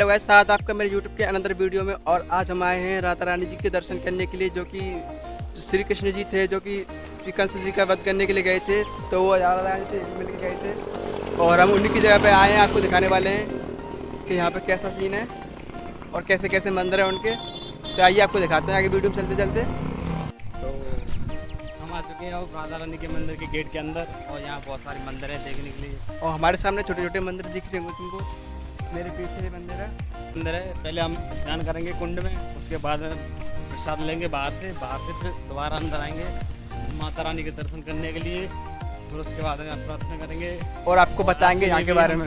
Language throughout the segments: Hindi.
हेलो गाइस, साथ आपका मेरे यूट्यूब के अनदर वीडियो में। और आज हम आए हैं राधा रानी जी के दर्शन करने के लिए, जो कि श्री कृष्ण जी थे, जो कि श्री कंस जी का वध करने के लिए गए थे। तो वो राधा रानी से मिल के गए थे और हम उन्हीं की जगह पे आए हैं। आपको दिखाने वाले हैं कि यहाँ पे कैसा सीन है और कैसे कैसे मंदिर है उनके। तो आइए आपको दिखाते हैं आगे वीडियो में चलते चलते। तो हम आ चुके हैं और राधा रानी के मंदिर के गेट के अंदर, और यहाँ बहुत सारे मंदिर हैं देखने के लिए। और हमारे सामने छोटे छोटे मंदिर दिख रहे होंगे तुमको, मेरे पीछे मंदिर है। पहले हम स्नान करेंगे कुंड में, उसके बाद प्रसाद लेंगे बाहर से फिर दोबारा अंदर आएंगे माता रानी के दर्शन करने के लिए। फिर उसके बाद हम प्रार्थना करेंगे और आपको बताएंगे यहाँ के बारे में।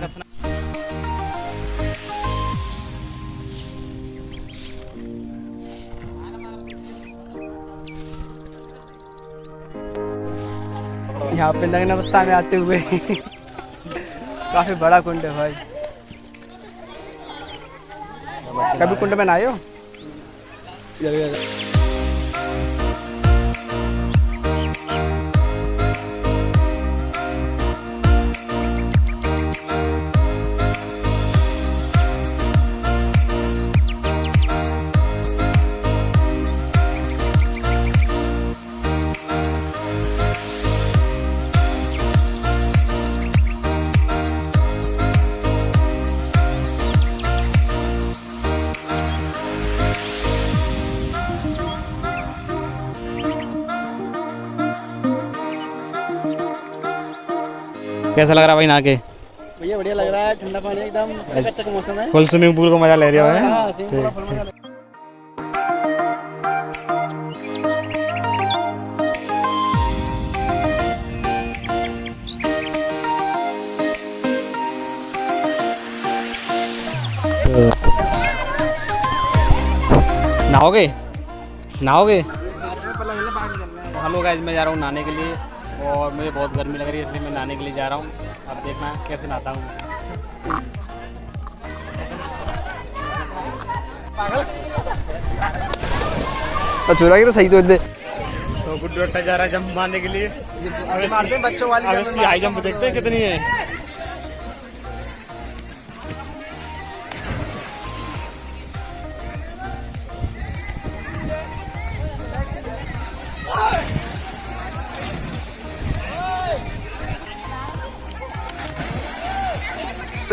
यहाँ पे नग्न अवस्था में आते हुए काफी बड़ा कुंड है भाई। कभी कुंड में नहाए हो? कैसा लग रहा है भाई नहा के? भैया बढ़िया लग रहा है, ठंडा पानी एकदम, अच्छा मौसम है। फुल स्विमिंग पूल को मजा ले रहे हो? हाँ, पूरा फुल मजा ले। नहाओगे? हेलो गाइस, मैं जा रहा हूँ नहाने के लिए और मुझे बहुत गर्मी लग रही है, इसलिए मैं नहाने के लिए जा रहा हूँ। अब देखना कैसे नहाता हूँ। छुरा की तो सही तो दे। तो गुड्डू अट्टा जा रहा है जंप मारने के लिए। मारते हैं बच्चों वाली। अब इसकी हाई जंप देखते हैं कितनी है।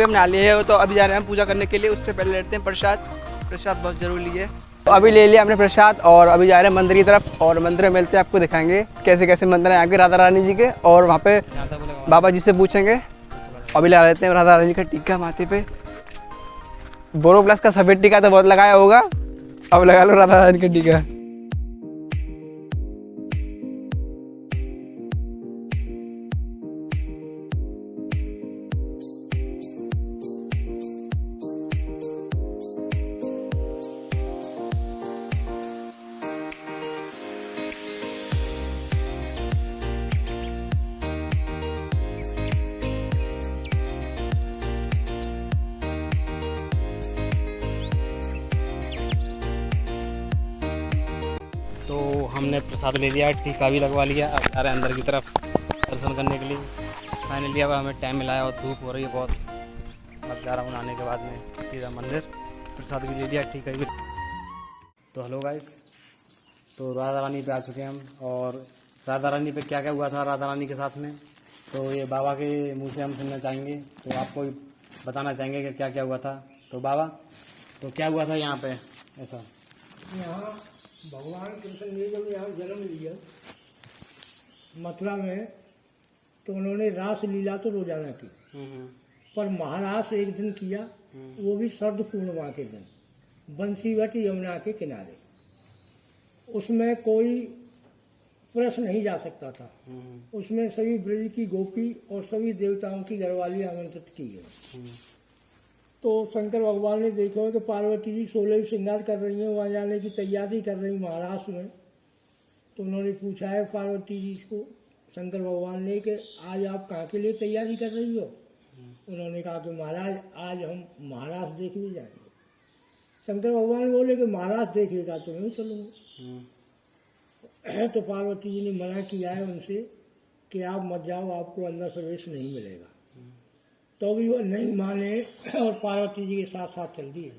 हम नहा लिए हैं, तो अभी जा रहे हैं हम पूजा करने के लिए। उससे पहले लेते हैं प्रसाद। प्रसाद बहुत जरूरी है। तो अभी ले लिया हमने प्रसाद और अभी जा रहे हैं मंदिर की तरफ। और मंदिर में मिलते हैं, आपको दिखाएंगे कैसे कैसे मंदिर हैं आगे राधा रानी जी के। और वहाँ पे बाबा जी से पूछेंगे। अभी लगा लेते हैं राधा रानी का टीका माथे पे। बोरो प्लस का सफेद टीका तो बहुत लगाया होगा, अब लगा लो राधा रानी का टीका। तो हमने प्रसाद ले लिया, टीका भी लगवा लिया। अब जा रहे हैं अंदर की तरफ दर्शन करने के लिए। फाइनली अब हमें टाइम मिला है और धूप हो रही है बहुत। अब जा रहा हूँ नहाने के बाद में सीधा मंदिर। प्रसाद भी ले लिया, टीका भी। तो हेलो गाइस, तो राधा रानी पे आ चुके हैं हम। और राधा रानी पे क्या क्या हुआ था राधा रानी के साथ में, तो ये बाबा के मुँह से हम सुनना चाहेंगे। तो आपको बताना चाहेंगे कि क्या क्या हुआ था। तो बाबा, तो क्या हुआ था यहाँ पे ऐसा? यहाँ भगवान कृष्ण ने जब यहाँ जन्म लिया मथुरा में, तो उन्होंने रास लीला तो रोजाना की, पर महारास एक दिन किया, वो भी शरद पूर्णिमा के दिन, बंसीवट यमुना के किनारे। उसमें कोई प्रश्न नहीं जा सकता था। उसमें सभी ब्रज की गोपी और सभी देवताओं की घरवाली आमंत्रित की गई। तो शंकर भगवान ने देखा कि पार्वती जी 16 श्रृंगार कर रही हैं, वहाँ जाने की तैयारी कर रही महाराष्ट्र में। तो उन्होंने पूछा है पार्वती जी को शंकर भगवान ने कि आज आप कहाँ के लिए तैयारी कर रही हो? उन्होंने कहा कि महाराज आज हम महाराष्ट्र देखने जाएंगे। शंकर भगवान बोले कि महाराष्ट्र देखेगा तो नहीं चलूँगा। तो पार्वती जी ने मना किया है उनसे कि आप मत जाओ, आपको अंदर प्रवेश नहीं मिलेगा। तो भी वो नहीं माने और पार्वती जी के साथ साथ चल दिए।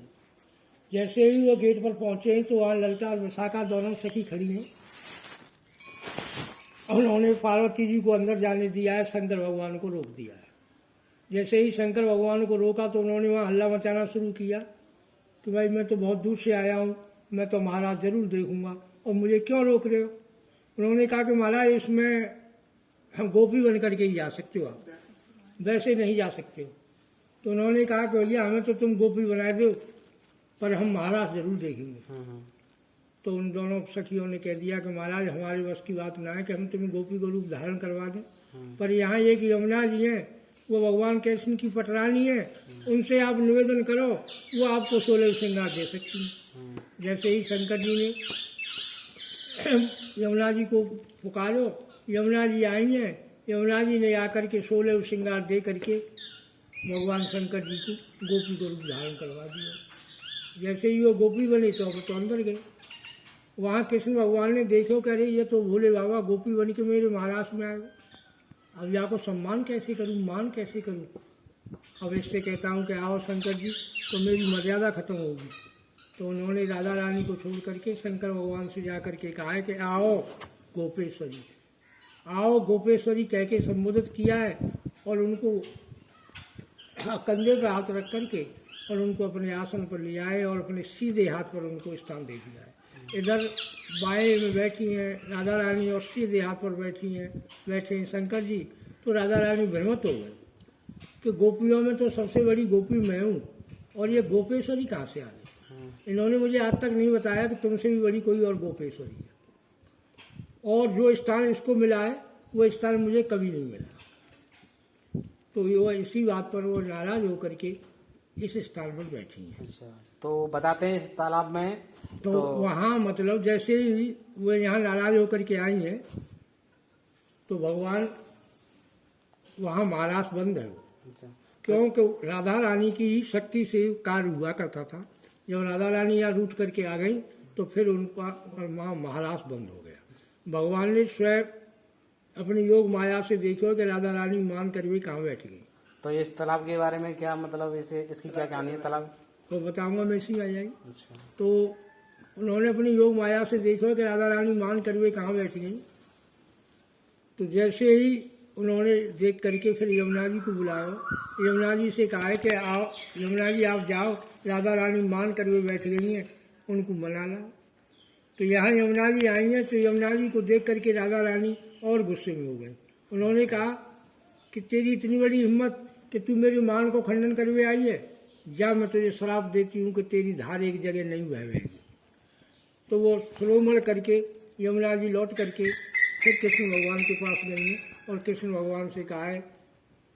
जैसे ही वो गेट पर पहुंचे हैं तो वहाँ ललिता और विशाखा दोनों सखी खड़ी हैं। उन्होंने पार्वती जी को अंदर जाने दिया है, शंकर भगवान को रोक दिया है। जैसे ही शंकर भगवान को रोका तो उन्होंने वहाँ हल्ला मचाना शुरू किया कि भाई मैं तो बहुत दूर से आया हूँ, मैं तो महाराज जरूर देखूंगा और मुझे क्यों रोक रहे हो। उन्होंने कहा कि महाराज इसमें हम गोपी बन करके ही जा सकते हो, आप वैसे नहीं जा सकते हो। तो उन्होंने कहा कि भैया हमें तो तुम गोपी बना दो पर हम महाराज जरूर देखेंगे। तो उन दोनों सखियों ने कह दिया कि महाराज हमारे बस की बात ना है कि हम तुम्हें गोपी को रूप धारण करवा दें, पर यहाँ एक यमुना जी हैं, वो भगवान कृष्ण की पटरानी है, उनसे आप निवेदन करो, वो आपको 16 श्रृंगार दे सकती हैं। जैसे ही शंकर जी ने यमुना जी को पुकारो, यमुना जी आई हैं। यमुना जी ने आकर के 16 श्रृंगार दे करके भगवान शंकर जी को गोपी को रूप धारण करवा दिया। जैसे ही वो गोपी बने तो अंदर गए। वहाँ कृष्ण भगवान ने देखो, कह रहे ये तो भोले बाबा गोपी बन के मेरे महाराज में आए, अब यहाँ को सम्मान कैसे करूँ, मान कैसे करूँ। अब इससे कहता हूँ कि आओ शंकर जी, तो मेरी मर्यादा खत्म होगी। तो उन्होंने राधा रानी को छोड़ करके शंकर भगवान से जा करके कहा है कि आओ गोपेश्वरी, आओ गोपेश्वरी कह के संबोधित किया है और उनको कंधे पर हाथ रख करके और उनको अपने आसन पर ले आए और अपने सीधे हाथ पर उनको स्थान दे दिया है। इधर बाएं में बैठी हैं राधा रानी और सीधे हाथ पर बैठी हैं बैठे हैं शंकर जी। तो राधा रानी भ्रमित हो गए कि गोपियों में तो सबसे बड़ी गोपी मैं हूँ और ये गोपेश्वरी कहाँ से आ गई। इन्होंने मुझे आज तक नहीं बताया कि तुमसे भी बड़ी कोई और गोपेश्वरी है, और जो स्थान इसको मिला है वो स्थान मुझे कभी नहीं मिला। तो वो इसी बात पर वो नाराज होकर के इस स्थान पर बैठी हैं। अच्छा, तो बताते हैं इस तालाब में तो वहाँ मतलब जैसे ही वो यहाँ नाराज होकर के आई हैं तो भगवान वहाँ महाराज बंद है। अच्छा, क्योंकि राधा रानी की शक्ति से कार्य हुआ करता था। जब राधा रानी यहाँ रूट करके आ गई तो फिर उनका वहाँ महाराज बंद हो गया। भगवान ने स्वयं अपनी योग माया से देखो कि राधा रानी मान कर भी कहाँ बैठ गई। तो इस तालाब के बारे में क्या मतलब, इसे इसकी क्या कहानी है तालाब? तो बताऊंगा मैं, इसी आ जाएगी। अच्छा, तो उन्होंने अपनी योग माया से देखो कि राधा रानी मान कर वे कहाँ बैठ गई। तो जैसे ही उन्होंने देख करके फिर यमुना जी को बुलाया, यमुना जी से कहा है कि आओ यमुना जी आप जाओ, राधा रानी मान कर वे बैठ गई हैं, उनको मना ला। तो यहाँ यमुना जी आई हैं तो यमुना जी को देख करके राधा रानी और गुस्से में हो गई। उन्होंने कहा कि तेरी इतनी बड़ी हिम्मत कि तू मेरी मान को खंडन करवे आई है, या मैं तुझे श्राप देती हूँ कि तेरी धार एक जगह नहीं बहेगी। तो वो श्रोमण करके यमुना जी लौट करके फिर कृष्ण भगवान के पास गई और कृष्ण भगवान से कहा है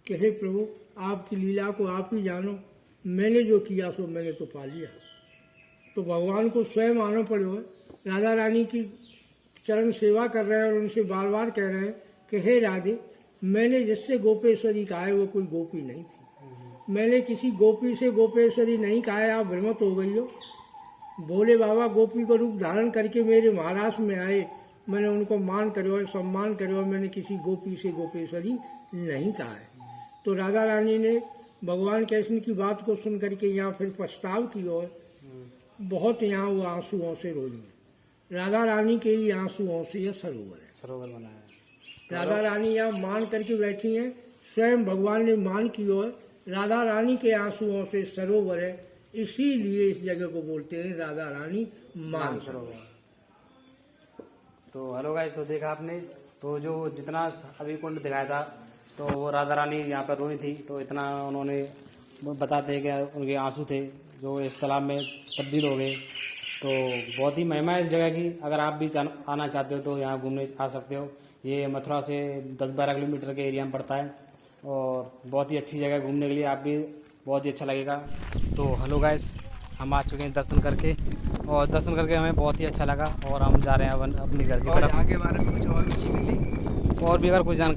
कि हे प्रभु आपकी लीला को आप ही जानो, मैंने जो किया सो मैंने तो पा लिया। तो भगवान को स्वयं आना पड़े। राधा रानी की चरण सेवा कर रहे हैं और उनसे बार बार कह रहे हैं कि हे राधे, मैंने जिससे गोपेश्वरी कहा है वो कोई गोपी नहीं थी, मैंने किसी गोपी से गोपेश्वरी नहीं कहा है, आप भ्रमित हो गई हो। भोले बाबा गोपी को रूप धारण करके मेरे महाराज में आए, मैंने उनको मान करो सम्मान करो, मैंने किसी गोपी से गोपेश्वरी नहीं कहा है। तो राधा रानी ने भगवान कृष्ण की बात को सुन करके यहाँ फिर पछताव की और बहुत यहाँ वो आंसुओं से रोई। राधा रानी के ही आंसुओं से यह सरोवर है, सरोवर बना है। राधा रानी यहाँ मान करके बैठी हैं, स्वयं भगवान ने मान की और राधा रानी के आंसुओं से सरोवर है, इसीलिए इस जगह को बोलते हैं राधा रानी मान सरोवर। तो हेलो गाइस, तो देखा आपने, तो जो जितना अभी कुंड दिखाया था तो वो राधा रानी यहाँ पर रोई थी, तो इतना उन्होंने बताते हैं कि उनके आंसू थे जो इस तालाब में तब्दील हो गए। तो बहुत ही महिमा है इस जगह की। अगर आप भी आना चाहते हो तो यहाँ घूमने आ सकते हो। ये मथुरा से 10-12 किलोमीटर के एरिया में पड़ता है और बहुत ही अच्छी जगह घूमने के लिए, आप भी बहुत ही अच्छा लगेगा। तो हेलो गाइस, हम आ चुके हैं दर्शन करके, और दर्शन करके हमें बहुत ही अच्छा लगा और हम जा रहे हैं अपने घर की तरफ। यहाँ के बारे में कुछ और भी चीज़ मिली और भी अगर कोई जानकारी